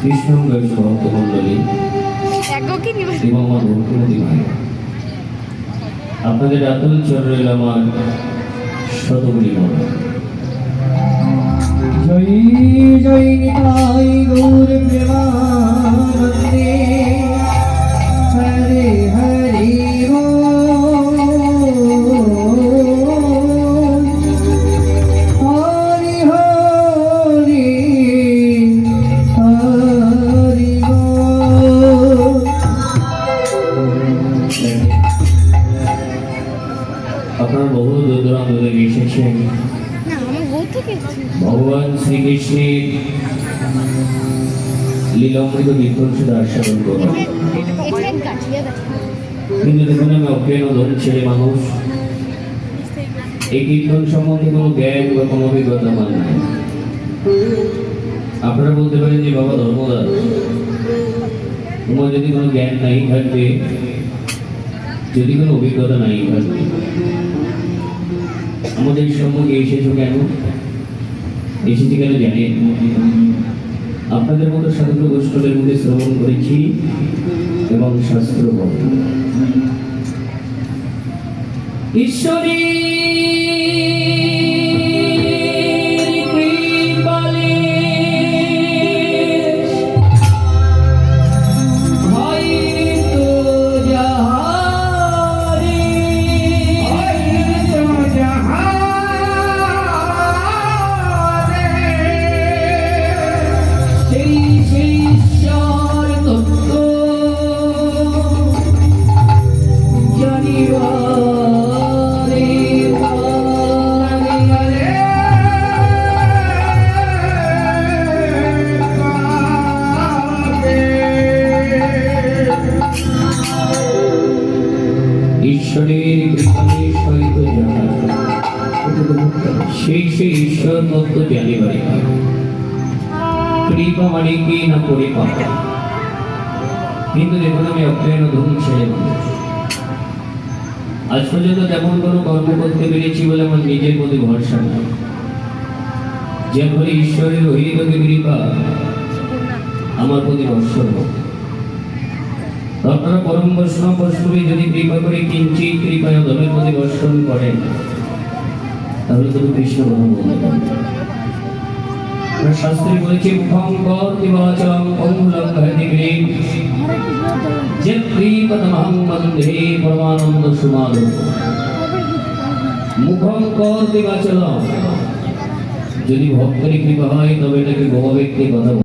কৃষ্ণঙ্গের ভক্তমণ্ডলী এবং আমার ভক্তিমতী ভাই, আপনাদের আতুল চরণে আমার শতগুলি মন। জয় জয় নিতাই গৌর প্রেমানন্দে, হরে হরে বল, হরি হরি হরি বল। আপনারা বহু দূর দূরান্ত থেকে এসেছেন ভগবান শ্রীকৃষ্ণের লীলামৃত বিধ্বংসের আস্বাদন করুন। কিন্তু দেখুন, আমি অজ্ঞান ও ধন ছেলে মানুষ, এই কীর্তন সম্বন্ধে কোনো জ্ঞান বা কোনো অভিজ্ঞতা আমার নাই। আপনারা বলতে পারেন যে বাবা ধর্মদাস, তোমার যদি কোনো জ্ঞান নাই থাকবে, যদি কোনো অভিজ্ঞতা নাই থাকবে, আমাদের সম্মুখে এসেছো কেন? এসেছি কেন জানেন? আপনাদের মতো সাধু বৈষ্ণবের মধ্যে শ্রবণ করেছি এবং শাস্ত্র বলে ঈশ্বরী ঈশ্বরের কৃপায় সহিত জানা, সেই সেই ঈশ্বর তত্ত্ব জানিবারে কৃপা মানে কি না পরিপাক। কিন্তু দেখুন, আমি অজ্ঞান ধন ছেলে মানুষ, আজ পর্যন্ত তেমন কোনো কর্ম করতে পেরেছি বলে আমার নিজের প্রতি ভরসা নেই। যে ঘরে ঈশ্বরের অহিত কৃপা আমার প্রতি বর্ষণ হোক। আপনারা পরম বৈষ্ণব বৈষ্ণবী যদি কৃপা করে কিঞ্চিত কৃপায় ধর্মের প্রতি বর্ষণ করেন, তাহলে তো কৃষ্ণ কথা বলতে পারেন। শাস্ত্রে বলেছে মুখং করতি বাচং অঙ্গুলং হয়তি গ্রীম যে কৃপতমহং বন্দে পরমানন্দ সুমাদো। মুখং করতি বাচং, যদি ভক্তের কৃপা হয় তবে নাকি বহু ব্যক্তি কথা